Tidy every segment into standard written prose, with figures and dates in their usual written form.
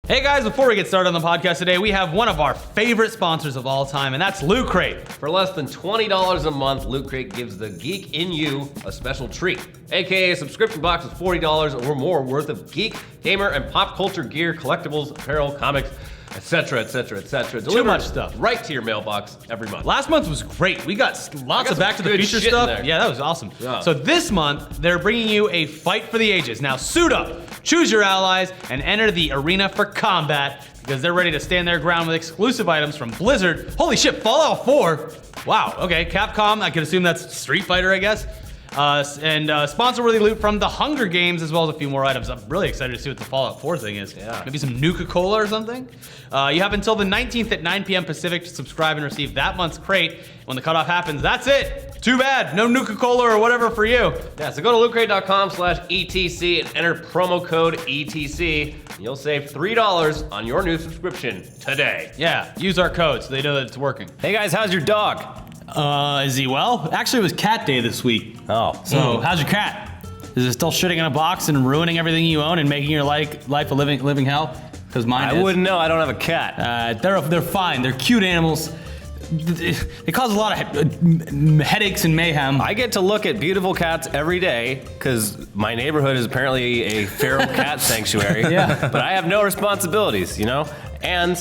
Hey guys, before we get started on the podcast today, we have one of our favorite sponsors of all time, and that's Loot Crate. For less than $20 a month, Loot Crate gives the geek in you a special treat, aka a subscription box of $40 or more worth of geek, gamer, and pop culture gear, collectibles, apparel, comics, etc., etc., etc. Too much stuff. Right to your mailbox every month. Last month was great. We got lots of Back to the Future stuff. Yeah, that was awesome. Yeah. So this month, they're bringing you a fight for the ages. Now suit up, choose your allies, and enter the arena for combat because they're ready to stand their ground with exclusive items from Blizzard. Holy shit, Fallout 4. Wow, okay, Capcom, I could assume that's Street Fighter, I guess. And sponsor-worthy loot from the Hunger Games, as well as a few more items. I'm really excited to see what the Fallout 4 thing is. Yeah. Maybe some Nuka-Cola or something? You have until the 19th at 9 p.m. Pacific to subscribe and receive that month's crate. When the cutoff happens, that's it. Too bad. No Nuka-Cola or whatever for you. Yeah, so go to lootcrate.com/ETC and enter promo code ETC. You'll save $3 on your new subscription today. Yeah, use our code so they know that it's working. Hey guys, how's your dog? Is he well? Actually, it was cat day this week. Oh. So, how's your cat? Is it still shitting in a box and ruining everything you own and making your life a living hell? Because mine is. I wouldn't know, I don't have a cat. They're fine. They're cute animals. They cause a lot of headaches and mayhem. I get to look at beautiful cats every day because my neighborhood is apparently a feral cat sanctuary. Yeah. But I have no responsibilities, you know? And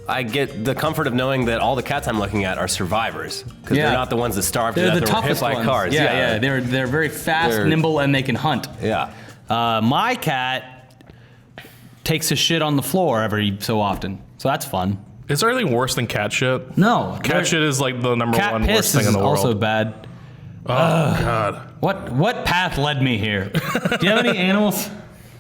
I get the comfort of knowing that all the cats I'm looking at are survivors because they're not the ones that starved to They're death the or were hit toughest by ones. cars. Yeah. They're very fast, nimble, and they can hunt. Yeah. My cat takes a shit on the floor every so often, so that's fun. Is there anything worse than cat shit? No. Cat shit is like the number cat one piss worst thing in the world. Is also bad. Oh, God. What path led me here? Do you have any animals?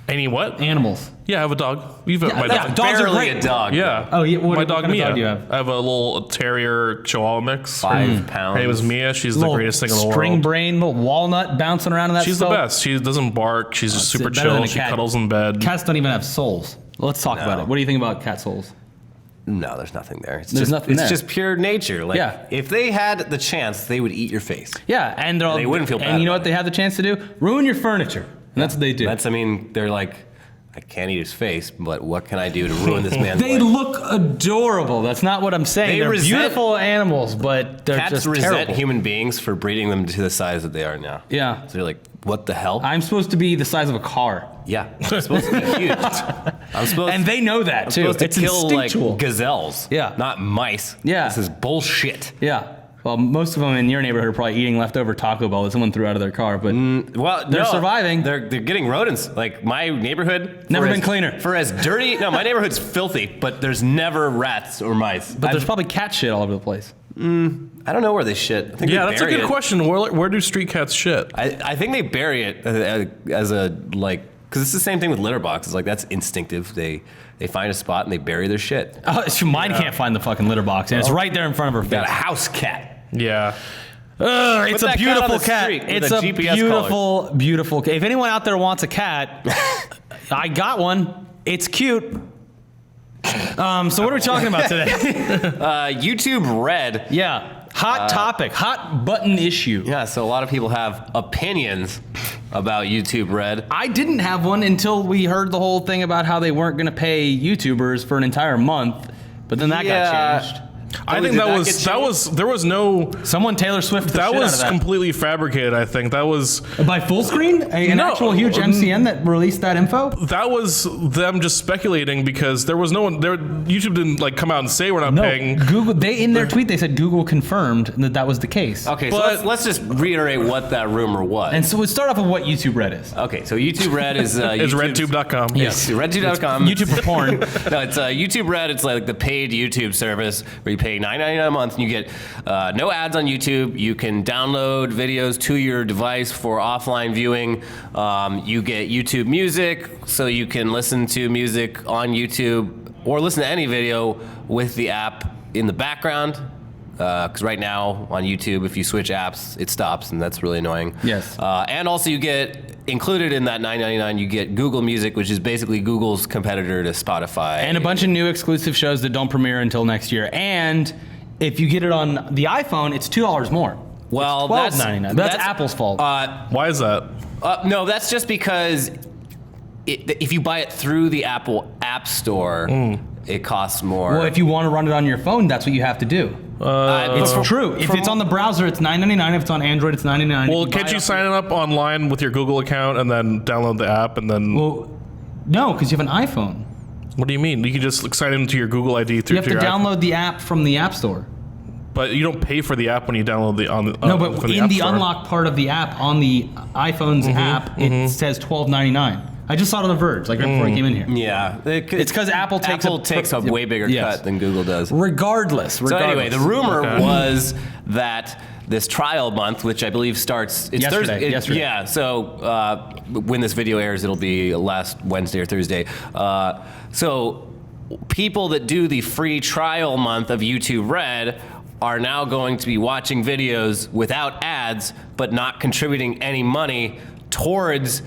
Any what? Animals. Yeah, I have a dog. You've my yeah, dog. dogs are Barely great. a dog. Yeah. Oh, yeah. What my dog kind of Mia. dog do you have? I have a little terrier chihuahua mix. 5 pounds. Her name is Mia. She's the Little greatest thing in the world. string brain, little walnut bouncing around in that She's skull. the best. She doesn't bark. She's just super better than chill. a She cat. cuddles in bed. Cats don't even have souls. Let's talk about No. it. What do you think about cat souls? No, there's nothing there. It's There's just, nothing it's there. just pure nature. Like, Yeah. if they had the chance, they would eat your face. Yeah, and They wouldn't feel bad And you know about what they have the chance to do? Ruin your furniture. And that's what they do. They're like, I can't eat his face, but what can I do to ruin this man's They life? look adorable. That's not what I'm saying. They They're resent- beautiful animals, but they're Cats just resent terrible. human beings for breeding them to the size that they are now. Yeah. So they're like, what the hell? I'm supposed to be the size of a car. Yeah, I'm supposed to be huge. I'm supposed And they know that, I'm too. supposed to It's kill instinctual. like gazelles. Yeah. Not mice. Yeah. This is bullshit. Yeah. Well, most of them in your neighborhood are probably eating leftover Taco Bell that someone threw out of their car, but Well, They're surviving. They're getting rodents. Like my neighborhood, Never for been as- cleaner. For as dirty, no, my neighborhood's filthy, but there's never rats or mice. there's probably cat shit all over the place. I don't know where they shit. I think Yeah, they that's a bury good it. question. Where do street cats shit? I think they bury it as a like, because it's the same thing with litter boxes. Like that's instinctive. They find a spot and they bury their shit. Oh, mine can't find the fucking litter box, and it's right there in front of her Got a face. house cat. Yeah. It's a that cat on beautiful the cat. street with It's a a GPS beautiful cat. If anyone out there wants a cat, I got one. It's cute. So what are we talking about today? YouTube Red. Yeah, hot topic, hot button issue. Yeah, so a lot of people have opinions about YouTube Red. I didn't have one until we heard the whole thing about how they weren't going to pay YouTubers for an entire month, but then that got changed. I think did that that was get that changed? was there was no Someone Taylor Swift the that shit was out of that. completely fabricated. I think that was By full screen? An No. actual huge MCN that released that info? that was them just speculating because there was no one there. YouTube didn't like come out and say we're not No, paying. Google. They in their tweet they said Google confirmed that that was the case. Okay, so But- let's just reiterate what that rumor was. And so we'll start off with what YouTube Red is. Okay, so YouTube Red is Is YouTube's- RedTube.com. Yes, RedTube.com. YouTube for porn. No, it's YouTube Red. It's like the paid YouTube service where you pay $9.99 a month and you get no ads on YouTube. You can download videos to your device for offline viewing. You get YouTube Music, so you can listen to music on YouTube or listen to any video with the app in the background. Because right now on YouTube, if you switch apps, it stops, and that's really annoying. Yes. And also you get included in that $9.99, you get Google Music, which is basically Google's competitor to Spotify. And a bunch of new exclusive shows that don't premiere until next year. And if you get it on the iPhone, it's $2 more. Well, It's $12.99. That's Apple's fault. Why is that? No, that's just because if you buy it through the Apple App Store, it costs more. Well, if you want to run it on your phone, that's what you have to do. It's true. If it's on the browser, it's $9.99. If it's on Android, it's $9.99. Well, can't you sign up online with your Google account and then download the app and then? Well, no, because you have an iPhone. What do you mean? You can just sign into your Google ID through. You have to download the app from the App Store. But you don't pay for the app when you download the No, but from in App the Store. unlock part of the app on the iPhone's app, it says $12.99. I just saw it on The Verge, like right before I came in here. Yeah, It's because Apple takes a way bigger cut than Google does. Regardless. So anyway, the rumor was that this trial month, which I believe starts Yesterday. Yeah. So when this video airs, it'll be last Wednesday or Thursday. So people that do the free trial month of YouTube Red are now going to be watching videos without ads, but not contributing any money towards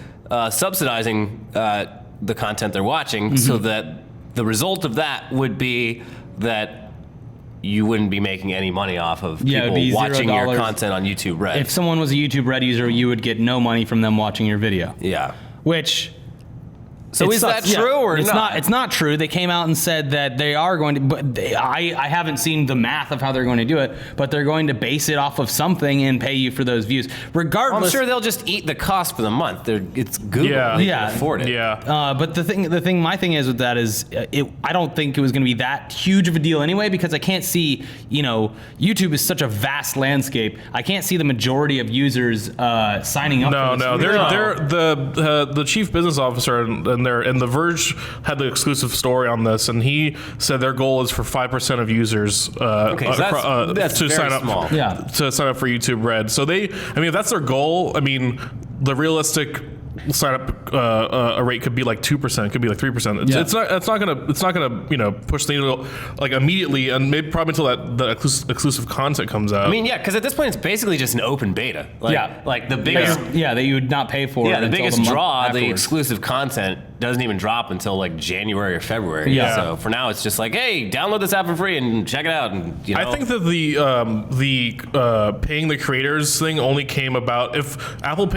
subsidizing the content they're watching, so that the result of that would be that you wouldn't be making any money off of people watching your content on YouTube Red. If someone was a YouTube Red user, you would get no money from them watching your video. Yeah. Which... So is that true or not? It's not true. They came out and said that they are going to, but I haven't seen the math of how they're going to do it, but they're going to base it off of something and pay you for those views. Regardless, I'm sure they'll just eat the cost for the month. It's Google. Yeah. They can afford it. Yeah. but my thing is with that is, I don't think it was going to be that huge of a deal anyway, because I can't see, YouTube is such a vast landscape. I can't see the majority of users signing up. No, they're the chief business officer and The Verge had the exclusive story on this, and he said their goal is for 5% of users that's to very sign up. small. To sign up for YouTube Red. So if that's their goal, the realistic sign up rate could be like 2%, could be like 3%. It's not gonna push the needle like immediately, and maybe probably until the exclusive content comes out. Because at this point it's basically just an open beta. Like the biggest that you would not pay for. Yeah, the biggest draw, the afterwards. exclusive content doesn't even drop until like January or February. Yeah. So for now it's just like, hey, download this app for free and check it out. And I think that the paying the creators thing only came about if Apple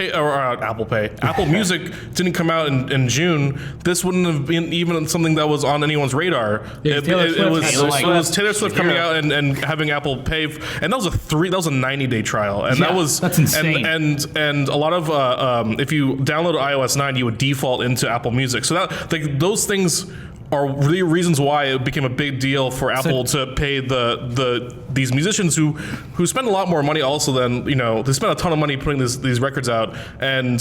Music didn't come out in June. This wouldn't have been even something that was on anyone's radar. It was Taylor Swift coming out and having Apple pay, and that was a 90-day trial, and that's insane. And a lot of if you download iOS 9, you would default into Apple Music. So those things are really reasons why it became a big deal for Apple to pay these musicians who spend a lot more money also than they spend a ton of money putting these records out, and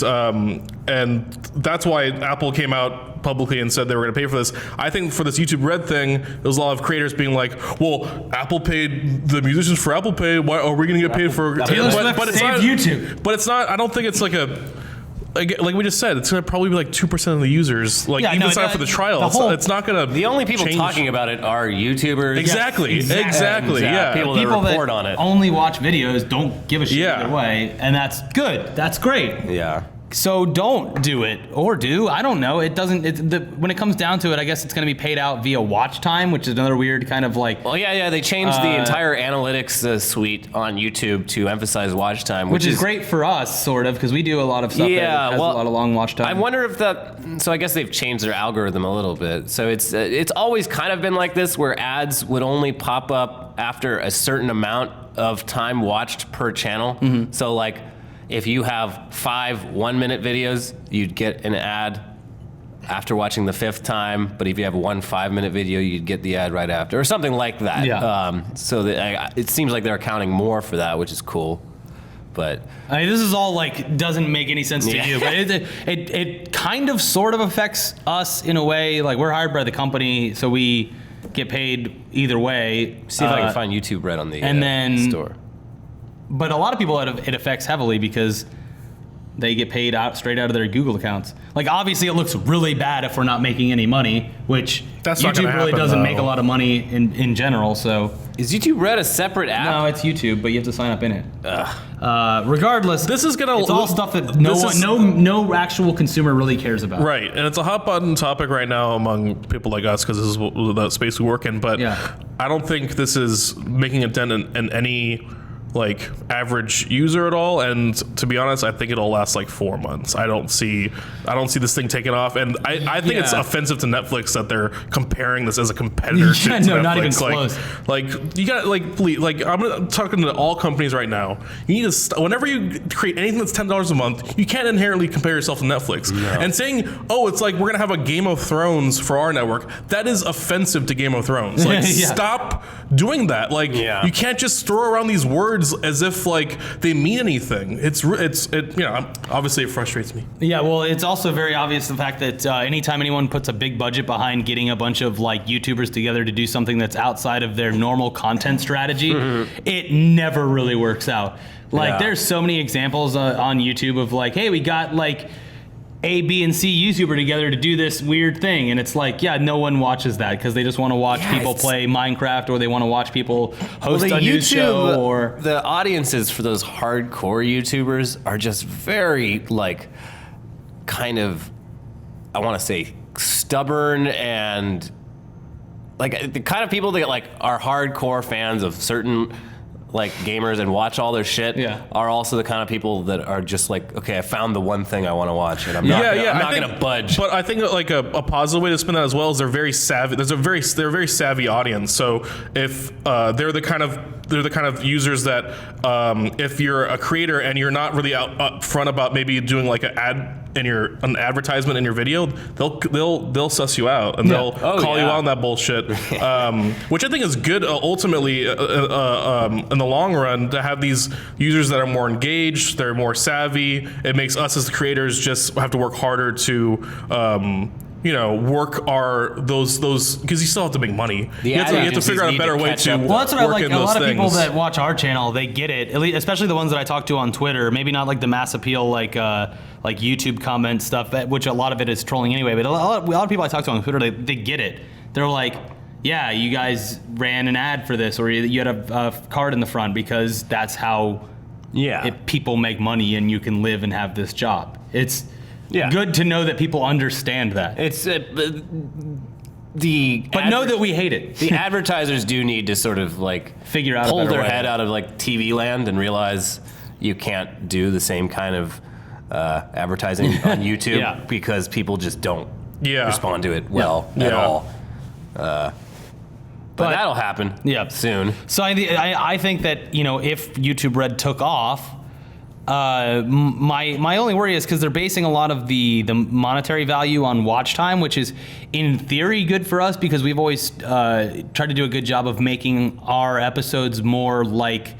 that's why Apple came out publicly and said they were going to pay for this. I think for this YouTube Red thing, there's a lot of creators being like, well, Apple paid the musicians for Apple Pay, why are we going to get paid for Taylor Swift but it's not YouTube? But it's not. I don't think it's like like we just said, it's going to probably be like 2% of the users, sign up for the trial. It's not going to. The only people talking about it are YouTubers. Exactly. Yeah. People that report on it. Only watch videos, don't give a shit either way, and that's good. That's great. Yeah. So don't do it, or do. I don't know. It doesn't. When it comes down to it, I guess it's going to be paid out via watch time, which is another weird kind of like. Well, yeah. They changed the entire analytics suite on YouTube to emphasize watch time, which is great for us, sort of, because we do a lot of stuff that has a lot of long watch time. I wonder if that. So I guess they've changed their algorithm a little bit. So it's always kind of been like this, where ads would only pop up after a certain amount of time watched per channel. Mm-hmm. So like, if you have 5 1-minute videos, you'd get an ad after watching the 5th time. But if you have 1 5-minute video, you'd get the ad right after, or something like that. Yeah. So it seems like they're accounting more for that, which is cool. But this is all doesn't make any sense to you, but it kind of sort of affects us in a way. Like, we're hired by the company, so we get paid either way. See if I can find YouTube Red on the store. But a lot of people it affects heavily because they get paid straight out of their Google accounts. Like, obviously, it looks really bad if we're not making any money, which YouTube really doesn't make a lot of money in general. So is YouTube Red a separate app? No, it's YouTube, but you have to sign up in it. Regardless, this is gonna. It's all stuff that no actual consumer really cares about. Right, and it's a hot button topic right now among people like us because this is the space we work in. But I don't think this is making a dent in any like average user at all. And to be honest, I think it'll last like 4 months. I don't see this thing taking off, and I think it's offensive to Netflix that they're comparing this as a competitor to Netflix. Not even close. Like you got please, I'm talking to all companies right now. You need to whenever you create anything that's $10 a month, you can't inherently compare yourself to Netflix. No. And saying, oh, it's like we're gonna have a Game of Thrones for our network, that is offensive to Game of Thrones. Like stop doing that. Like you can't just throw around these words as if like they mean anything. It obviously it frustrates me. Yeah, well, it's also very obvious the fact that anytime anyone puts a big budget behind getting a bunch of like YouTubers together to do something that's outside of their normal content strategy, it never really works out. Like there's so many examples on YouTube of like, hey, we got like A, B, and C YouTuber together to do this weird thing, and it's like, no one watches that because they just want to watch people play Minecraft, or they want to watch people host a news show, or the audiences for those hardcore YouTubers are just very like kind of, I want to say, stubborn, and like the kind of people that like are hardcore fans of certain like gamers and watch all their shit are also the kind of people that are just like, okay, I found the one thing I want to watch, and I'm not gonna budge. But I think like a positive way to spin that as well is they're very savvy. They're a very savvy audience. So if they're the kind of users that if you're a creator and you're not really up front about maybe doing like an advertisement in your video, they'll suss you out, and they'll call you out on that bullshit, which I think is good ultimately in the long run, to have these users that are more engaged, they're more savvy. It makes us as the creators just have to work harder to work those because you still have to make money. You have to figure out a better way to well, that's what I like. A lot of things. People that watch our channel, they get it. At least, especially the ones that I talk to on Twitter. Maybe not like the mass appeal like YouTube comment stuff, which a lot of it is trolling anyway. But a lot of people I talk to on Twitter, they get it. They're like, yeah, you guys ran an ad for this, or you had a card in the front, because that's how people make money, and you can live and have this job. It's good to know that people understand that. It's know that we hate it. The advertisers do need to sort of like figure out, pull their head out of like TV land and realize you can't do the same kind of advertising on YouTube because people just don't respond to it at all. But that'll happen soon. So I think that, if YouTube Red took off, my only worry is because they're basing a lot of the monetary value on watch time, which is in theory good for us, because we've always tried to do a good job of making our episodes more like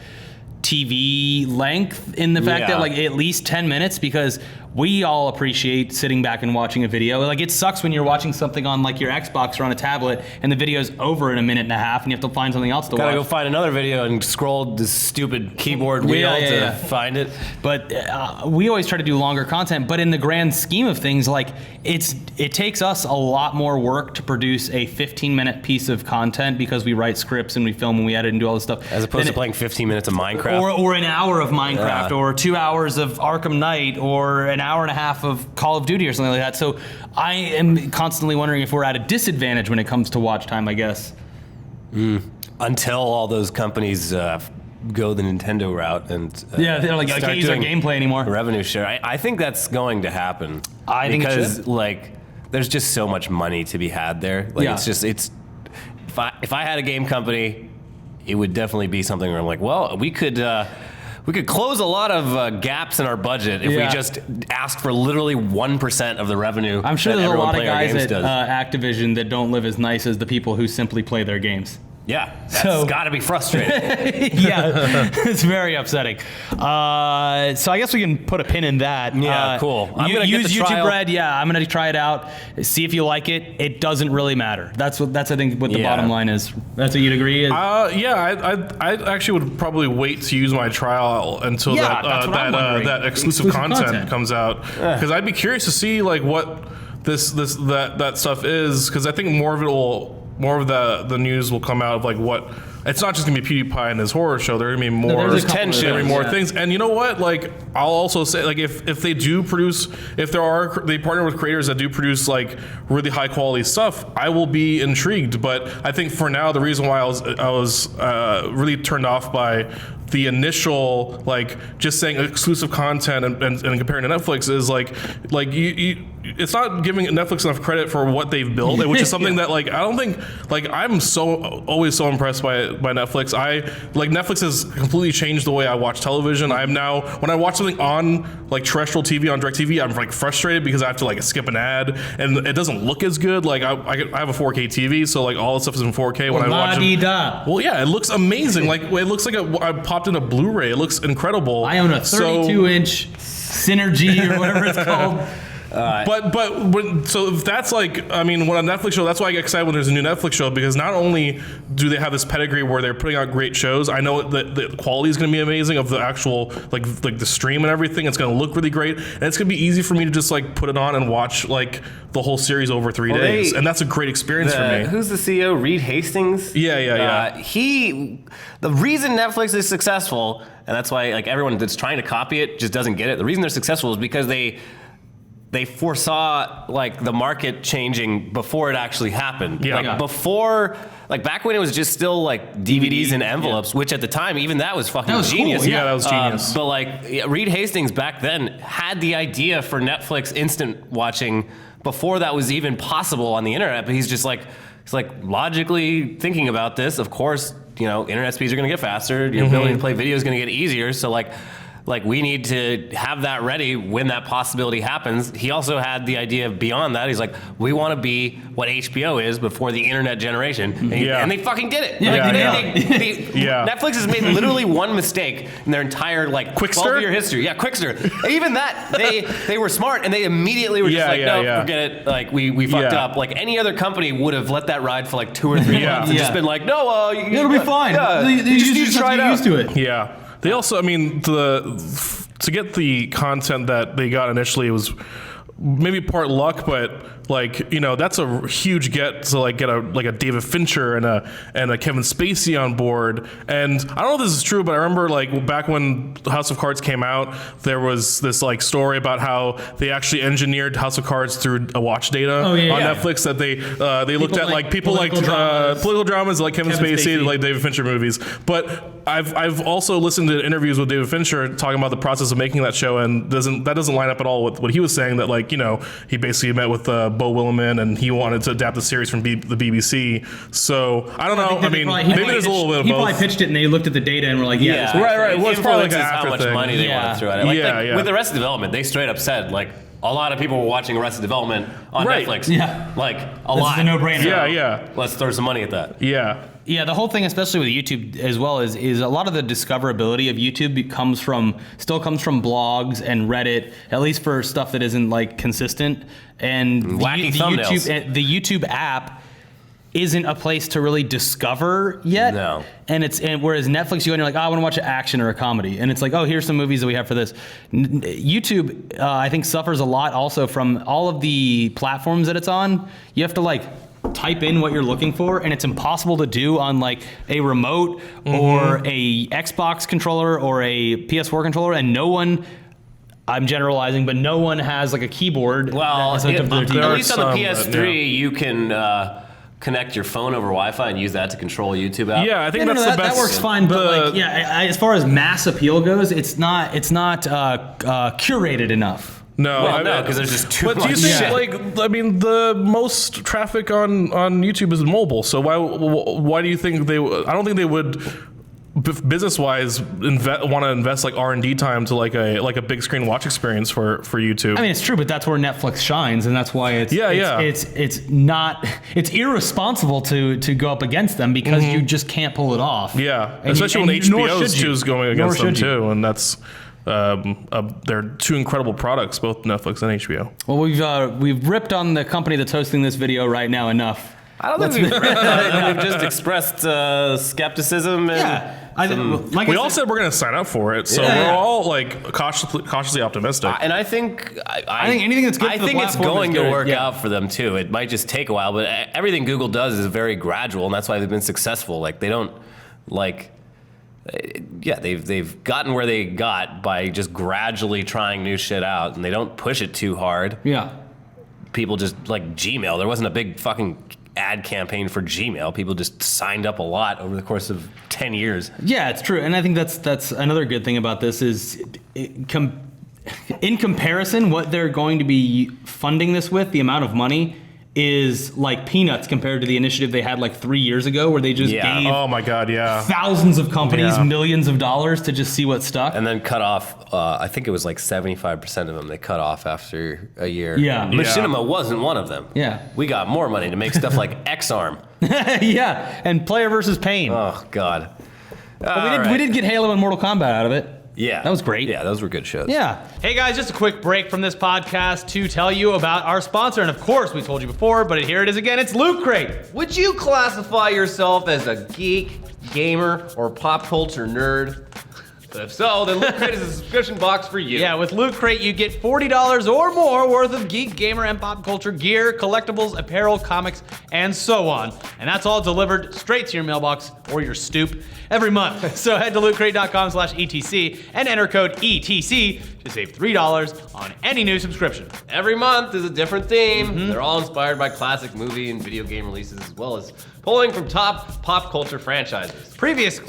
TV length, in the fact that like at least 10 minutes, because we all appreciate sitting back and watching a video. Like, it sucks when you're watching something on like your Xbox or on a tablet and the video's over in a minute and a half and you have to find something else to watch. Gotta go find another video and scroll the stupid keyboard wheel to find it. But we always try to do longer content, but in the grand scheme of things, like it takes us a lot more work to produce a 15-minute piece of content, because we write scripts and we film and we edit and do all this stuff. As opposed to playing 15 minutes of Minecraft. Or an hour of Minecraft, or 2 hours of Arkham Knight, or an hour and a half of Call of Duty or something like that. So I am constantly wondering if we're at a disadvantage when it comes to watch time, I guess. Until all those companies go the Nintendo route and they're like, I can't use our gameplay anymore. Revenue share. I think that's going to happen. I think because like there's just so much money to be had there. Like if I had a game company, it would definitely be something where I'm like, well, we could close a lot of gaps in our budget if we just asked for literally 1% of the revenue. I'm sure that there's a lot of playing guys at Activision that don't live as nice as the people who simply play their games. Yeah, that's got to be frustrating. It's very upsetting. So I guess we can put a pin in that. Yeah, cool. I'm gonna use YouTube Red. Yeah, I'm gonna try it out. See if you like it. It doesn't really matter. That's I think what the bottom line is. That's what you'd agree. I actually would probably wait to use my trial until that exclusive content comes out, because I'd be curious to see like what that stuff is, because I think more of it will the news will come out of like what. It's not just gonna be PewDiePie and his horror show. There are gonna be more tension, more things. And you know what? Like, I'll also say, like, if they do produce, they partner with creators that do produce like really high quality stuff, I will be intrigued. But I think for now, the reason why I was really turned off by the initial like just saying exclusive content and comparing to Netflix is like you it's not giving Netflix enough credit for what they've built, which is something that like I don't think like I'm always so impressed by Netflix. Netflix has completely changed the way I watch television. I'm now when I watch something on like terrestrial TV on DirecTV, I'm like frustrated because I have to like skip an ad and it doesn't look as good. Like I have a 4K TV, so like all the stuff is in 4K when I watch it. Well, yeah, it looks amazing. Like it looks like I popped in a Blu-ray. It looks incredible. I own a 32-inch Synergy or whatever it's called. So if that's like, I mean, when a Netflix show, that's why I get excited when there's a new Netflix show, because not only do they have this pedigree where they're putting out great shows, I know that the quality is going to be amazing of the actual, like the stream and everything. It's going to look really great. And it's going to be easy for me to just like put it on and watch like the whole series over 3 days. And that's a great experience for me. Who's the CEO? Reed Hastings? Yeah. The reason Netflix is successful, and that's why like everyone that's trying to copy it just doesn't get it. The reason they're successful is because they foresaw like the market changing before it actually happened. Before, like back when it was just still like DVDs and envelopes, which at the time even that was fucking genius. Cool. Yeah, that was genius. But like Reed Hastings back then had the idea for Netflix instant watching before that was even possible on the internet. But he's like logically thinking about this. Of course, internet speeds are going to get faster. Your ability to play video is going to get easier. So like we need to have that ready when that possibility happens. He also had the idea beyond that. He's like, we want to be what HBO is before the internet generation. And they fucking did it. Netflix has made literally one mistake in their entire like 12-year history. Yeah, Quickster. Even that, they were smart and they immediately were just forget it. Like we fucked up. Like any other company would have let that ride for like 2 or 3 months and just been like, no, it'll be fine. Yeah, you just need to try it out. Used to it. Yeah. They also, I mean, to get the content that they got initially, it was maybe part luck, but like that's a huge get to like get a David Fincher and a Kevin Spacey on board. And I don't know if this is true, but I remember like back when House of Cards came out, there was this like story about how they actually engineered House of Cards through a watch data on Netflix, that they looked at like political dramas like Kevin Spacey, like David Fincher movies. But I've also listened to interviews with David Fincher talking about the process of making that show, and that doesn't line up at all with what he was saying, that like he basically met with Bo Willimon and he wanted to adapt the series from the BBC. So I don't know. I mean, maybe there's a little bit of both. He probably pitched it and they looked at the data and were like, right. Well, it's probably like how much money they want to throw at it. With Arrested Development, they straight up said like a lot of people were watching Arrested Development on Netflix. Yeah, like a lot. It's a no-brainer. Yeah. Let's throw some money at that. Yeah. Yeah, the whole thing, especially with YouTube as well, is a lot of the discoverability of YouTube still comes from blogs and Reddit, at least for stuff that isn't like consistent. And wacky thumbnails. The YouTube app isn't a place to really discover yet. No. And whereas Netflix, you go and you're like, I want to watch an action or a comedy, and it's like, oh, here's some movies that we have for this. YouTube, I think, suffers a lot also from all of the platforms that it's on. You have to like type in what you're looking for, and it's impossible to do on like a remote or a Xbox controller or a PS4 controller, and no one, I'm generalizing, but no one has like a keyboard. Well, at least on the PS3 you can connect your phone over Wi-Fi and use that to control a YouTube app. Yeah, I think that's the best. That works fine, but like, as far as mass appeal goes, it's not curated enough. No, because there's just too much. But do you think, I mean, the most traffic on YouTube is mobile, so why do you think I don't think they would, business-wise, want to invest like R&D time to like a big screen watch experience for YouTube. I mean, it's true, but that's where Netflix shines, and that's why it's irresponsible to go up against them, because you just can't pull it off. Yeah, especially when HBO's is going against them too, and that's. They're two incredible products, both Netflix and HBO. Well, we've ripped on the company that's hosting this video right now enough. I don't think we've just expressed skepticism. And I think, like We I all said, said we're going to sign up for it, so Yeah. we're all like cautiously optimistic. And I think I think anything that's good I for the think it's platform is going to good, work yeah. out for them too. It might just take a while, but everything Google does is very gradual, and that's why they've been successful. Like they don't like. Yeah, they've gotten where they got by just gradually trying new shit out, and they don't push it too hard. Yeah. People just like Gmail. There wasn't a big fucking ad campaign for Gmail. People just signed up a lot over the course of 10 years. Yeah, it's true, and I think that's another good thing about this is, in comparison, what they're going to be funding this with, the amount of money is like peanuts compared to the initiative they had like 3 years ago, where they just Yeah. gave Oh my God, yeah. thousands of companies Yeah. millions of dollars to just see what stuck. And then cut off, I think it was like 75% of them they cut off after a year. Yeah. Machinima wasn't one of them. Yeah. We got more money to make stuff like X-Arm. Yeah, and Player versus Pain. Oh, God. But we did get Halo and Mortal Kombat out of it. Yeah. That was great. Yeah, those were good shows. Yeah. Hey guys, just a quick break from this podcast to tell you about our sponsor. And of course, we told you before, but here it is again. It's Loot Crate. Would you classify yourself as a geek, gamer, or pop culture nerd? If so, then Loot Crate is a subscription box for you. Yeah, with Loot Crate, you get $40 or more worth of geek, gamer, and pop culture gear, collectibles, apparel, comics, and so on. And that's all delivered straight to your mailbox or your stoop every month. So head to lootcrate.com/ETC and enter code ETC to save $3 on any new subscription. Every month is a different theme. They're all inspired by classic movie and video game releases, as well as pulling from top pop culture franchises. Previous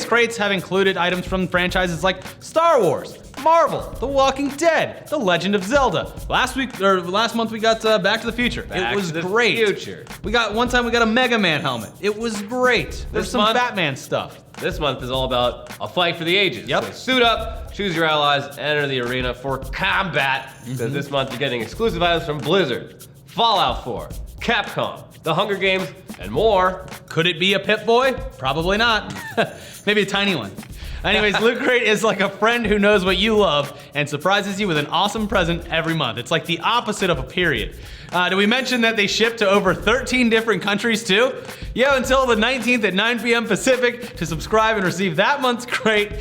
crates have included items from franchises like Star Wars, Marvel, The Walking Dead, The Legend of Zelda. Last month we got Back to the Future. Back it was to the great. Future. One time we got a Mega Man helmet. It was great. There's This some month- Batman stuff. This month is all about a fight for the ages. Yep. So suit up, choose your allies, enter the arena for combat. Because this month you're getting exclusive items from Blizzard, Fallout 4, Capcom, The Hunger Games, and more. Could it be a Pip-Boy? Probably not. Maybe a tiny one. Anyways, Loot Crate is like a friend who knows what you love and surprises you with an awesome present every month. It's like the opposite of a period. Did we mention that they ship to over 13 different countries too? You have until the 19th at 9 p.m. Pacific to subscribe and receive that month's crate.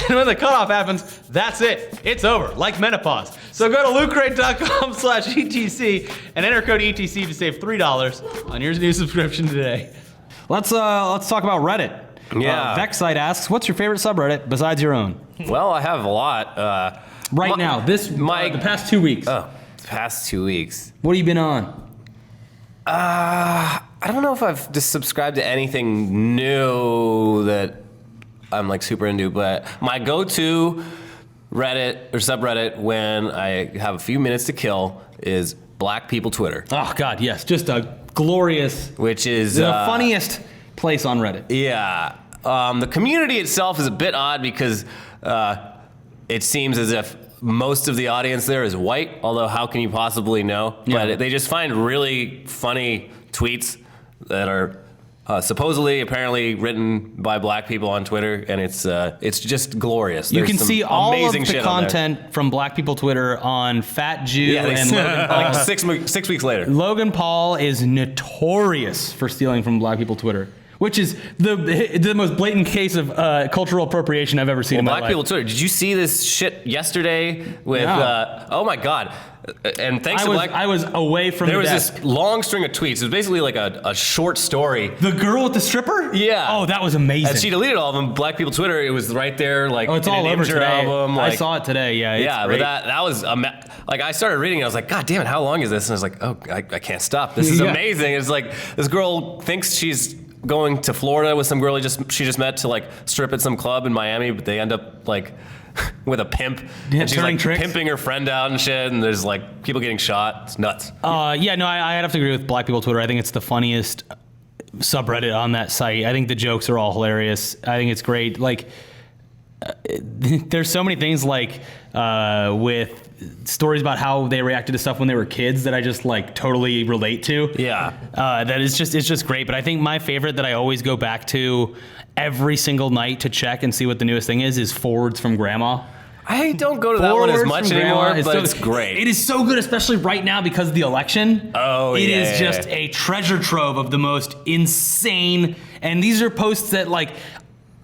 And when the cutoff happens, that's it. It's over, like menopause. So go to lootcrate.com/ETC and enter code ETC to save $3 on your new subscription today. Let's talk about Reddit. Yeah. Vexite asks, what's your favorite subreddit besides your own? Well, I have a lot. Right now, the past 2 weeks. The past 2 weeks. What have you been on? I don't know if I've just subscribed to anything new that I'm like super into, but my go-to Reddit or subreddit when I have a few minutes to kill is Black People Twitter, Oh God, yes, just a glorious, which is the funniest place on Reddit. Yeah. The community itself is a bit odd because it seems as if most of the audience there is white, although how can you possibly know? Yeah. But they just find really funny tweets that are supposedly, apparently written by black people on Twitter, and it's just glorious. You There's can some see all of amazing the shit on there. content from Black People Twitter on Fat Jew Yeah, and Logan Paul. like 6 weeks later. Logan Paul is notorious for stealing from Black People Twitter, which is the most blatant case of cultural appropriation I've ever seen in my Black life. People Twitter. Did you see this shit yesterday with? No. Oh my God! And thanks to Black. I was away from There the was desk. this long string of tweets. It was basically like a short story. The girl with the stripper? Yeah. Oh, that was amazing. And she deleted all of them. Black People Twitter. It was right there, like Oh, it's in all an over Imgur today. album. I Like, saw it today. Yeah, it's yeah, great. but that was like I started reading it. I was like, God damn it, how long is this? And I was like, oh, I can't stop. This is Yeah. amazing. It's like this girl thinks she's going to Florida with some girl she just met to like strip at some club in Miami, but they end up like with a pimp, Yeah, and she's turning like tricks. pimping her friend out and shit. And there's like people getting shot. It's nuts. Yeah, no, I'd have to agree with Black People Twitter. I think it's the funniest subreddit on that site. I think the jokes are all hilarious. I think it's great. Like, there's so many things like with stories about how they reacted to stuff when they were kids that I just like totally relate to. Yeah. That is just, it's just great. But I think my favorite that I always go back to every single night to check and see what the newest thing is forwards from grandma. I don't go to that one as Forwards much from Grandma anymore, is but so- it's great. It is so good, especially right now because of the election. Oh, It yeah, is yeah, just yeah. a treasure trove of the most insane. And these are posts that like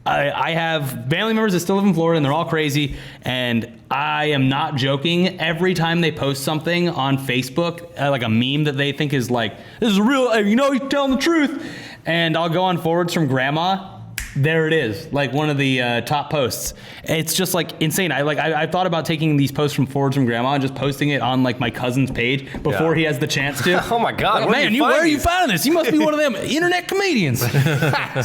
I have family members that still live in Florida, and they're all crazy. And I am not joking. Every time they post something on Facebook, like a meme that they think is like, this is real, you know, he's telling the truth. And I'll go on forwards from grandma. There it is, like one of the top posts. It's just like insane. I thought about taking these posts from forwards from grandma and just posting it on like my cousin's page before he has the chance to. Oh my God! Like, man, where are you finding this? You must be one of them internet comedians.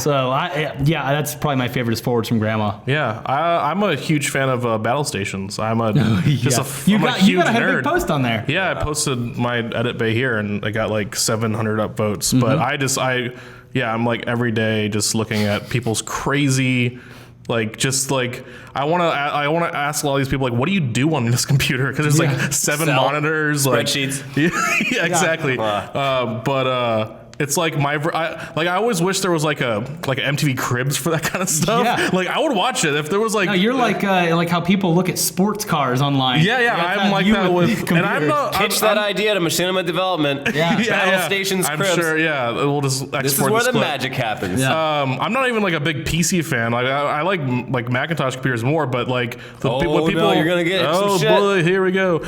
So that's probably my favorite is forwards from grandma. Yeah, I'm a huge fan of battle stations. I'm a huge you got a big post on there. Yeah, I posted my edit bay here, and I got like 700 upvotes. But I'm like every day just looking at people's crazy, like just like I want to ask a lot of these people like, what do you do on this computer? Because there's like 7 monitors, spreadsheets. Like, yeah, exactly. It's like I always wish there was like a MTV Cribs for that kind of stuff. Yeah. Like I would watch it if there was like. No, you're like how people look at sports cars online. Yeah, I'm like that with. And I'm not pitch that idea to machinima development. Battle stations, I'm Cribs. sure. Yeah, we'll just export This is where the clip. magic happens. Yeah. I'm not even like a big PC fan. Like I like Macintosh computers more, but like what people. No, you're gonna get some shit. Boy, here we go.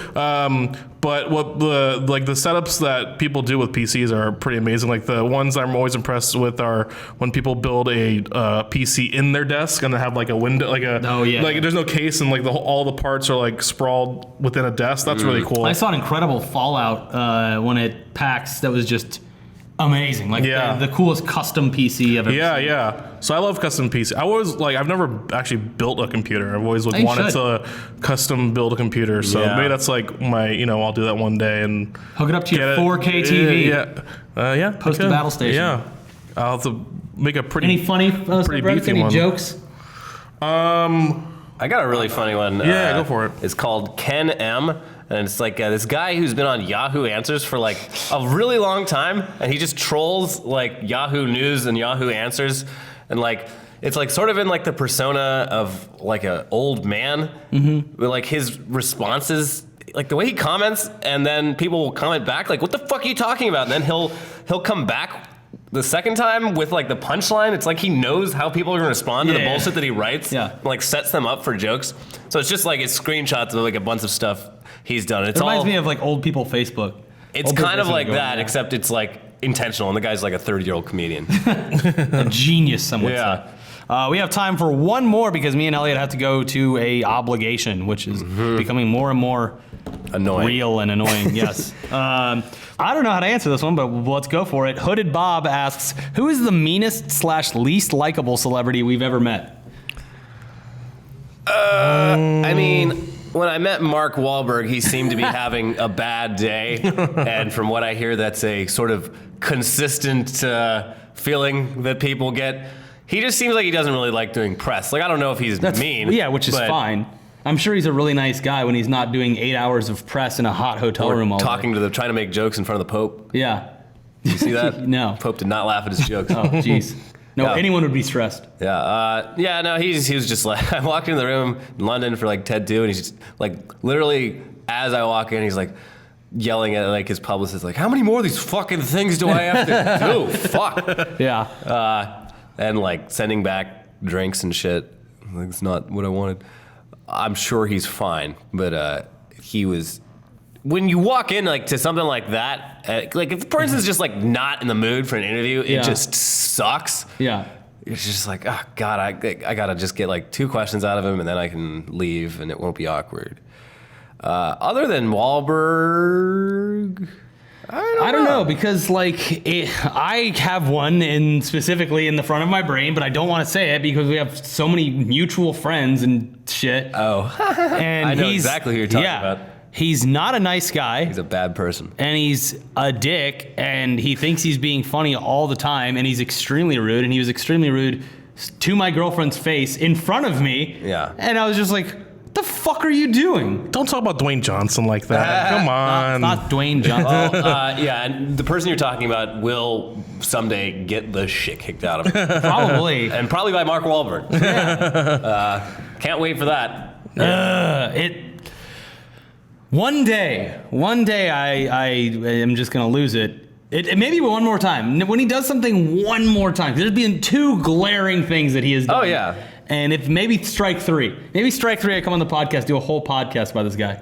But what the setups that people do with PCs are pretty amazing. Like the ones I'm always impressed with are when people build a PC in their desk and they have like a window, like there's no case and like all the parts are like sprawled within a desk. That's really cool. I saw an incredible Fallout when at PAX that was just amazing. Like the coolest custom PC I've ever seen. Yeah. So I love custom PC. I've never actually built a computer. I've always wanted to custom build a computer. So maybe that's like my, I'll do that one day and hook it up to your 4K TV. Post a battle station. Yeah. I'll have to make a pretty. Any funny pretty beefy any one. jokes? I got a really funny one. Yeah, go for it. It's called Ken M. And it's like this guy who's been on Yahoo Answers for like a really long time. And he just trolls like Yahoo News and Yahoo Answers. And like, it's like sort of in like the persona of like an old man. Mm-hmm. With like his responses, like the way he comments, and then people will comment back like, what the fuck are you talking about? And then he'll come back the second time with like the punchline. It's like he knows how people are gonna respond to the bullshit that he writes. Yeah. Like sets them up for jokes. So it's just like it's screenshots of like a bunch of stuff he's done. It reminds me of like old people Facebook. It's kind of like that, except it's like intentional, and the guy's like a 30-year-old comedian. A genius, some would say. We have time for one more because me and Elliot have to go to a obligation, which is becoming more and more annoying, real and annoying. Yes. I don't know how to answer this one, but let's go for it. Hooded Bob asks, "Who is the meanest/least likable celebrity we've ever met?" I mean, when I met Mark Wahlberg, he seemed to be having a bad day, and from what I hear, that's a sort of consistent feeling that people get. He just seems like he doesn't really like doing press. Like, I don't know if he's mean. Yeah, which is fine. I'm sure he's a really nice guy when he's not doing 8 hours of press in a hot hotel room all day. Talking to them, trying to make jokes in front of the Pope. Yeah. You see that? No. Pope did not laugh at his jokes. Oh, jeez. No, anyone would be stressed. Yeah. No, he was just like, I walked into the room in London for like TED 2, and he's just like, literally, as I walk in, he's like, yelling at like his publicist, like, how many more of these fucking things do I have to do? Fuck. Yeah. And like sending back drinks and shit. Like, it's not what I wanted. I'm sure he's fine, but he was. When you walk in like to something like that, like if the person's just like not in the mood for an interview, it just sucks. Yeah. It's just like, oh God, I gotta just get like 2 questions out of him, and then I can leave, and it won't be awkward. Other than Wahlberg, I don't know because like I have one specifically in the front of my brain, but I don't want to say it because we have so many mutual friends and shit. Oh, and I know exactly who you're talking about. He's not a nice guy. He's a bad person. And he's a dick, and he thinks he's being funny all the time, and he's extremely rude, and he was extremely rude to my girlfriend's face in front of me. Yeah. And I was just like, what the fuck are you doing? Don't talk about Dwayne Johnson like that. Come on. Not Dwayne Johnson. Well, yeah, and the person you're talking about will someday get the shit kicked out of him. Probably. And probably by Mark Wahlberg. Yeah. Can't wait for that. One day I am just gonna lose it. Maybe one more time. When he does something one more time, there's been 2 glaring things that he has done. Oh, yeah. And if maybe strike 3. Maybe strike 3, I come on the podcast, do a whole podcast by this guy.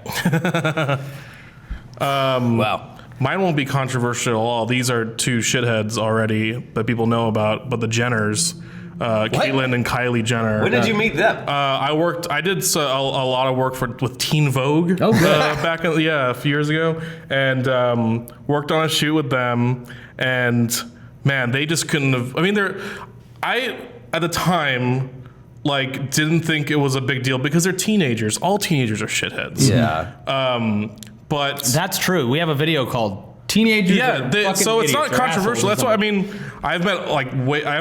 Wow. Mine won't be controversial at all. These are 2 shitheads already that people know about, but the Jenners, Caitlyn and Kylie Jenner. When did you meet them? I did a lot of work with Teen Vogue back a few years ago, and worked on a shoot with them. And man, they just couldn't have. I mean, at the time, like, didn't think it was a big deal because they're teenagers. All teenagers are shitheads. Yeah. But That's true. We have a video called Teenagers. so it's not controversial. That's what I mean. mean. I've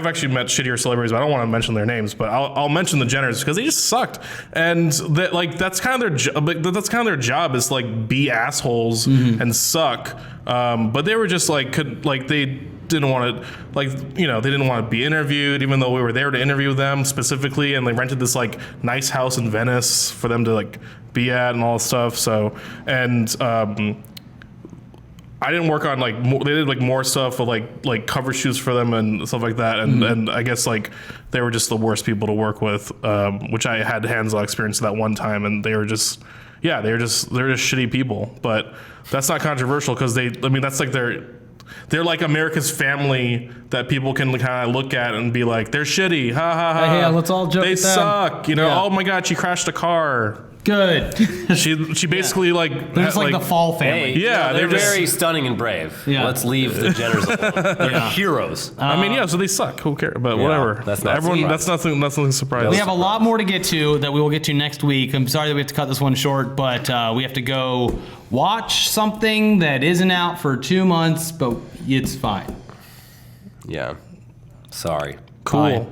actually met shittier celebrities, but I don't want to mention their names. But I'll mention the Jenners because they just sucked, and that's kind of their job. That's kind of their job is to, like, be assholes and suck. But they were just they didn't want to, they didn't want to be interviewed, even though we were there to interview them specifically, and they rented this like nice house in Venice for them to like be at and all this stuff. So I didn't work on they did like more stuff with like cover shoots for them and stuff like that, and I guess like they were just the worst people to work with, which I had hands-on experience that one time, and they're just shitty people. But that's not controversial because that's like they're like America's Family that people can kind of look at and be like, they're shitty, ha ha ha. Yeah, let's all joke. They at them. suck, Yeah. Oh my God, she crashed a car. Good. She basically like There's like the Fall family. Hey, Yeah, they're they're just- very stunning and brave. Yeah. Let's leave the Jenners alone. They're heroes. I mean, so they suck. Who cares? But whatever. that's not Everyone. surprising. That's nothing surprising. We have a lot more to get to that we will get to next week. I'm sorry that we have to cut this one short, but we have to go watch something that isn't out for 2 months, but it's fine. Yeah. Sorry. Cool. Bye.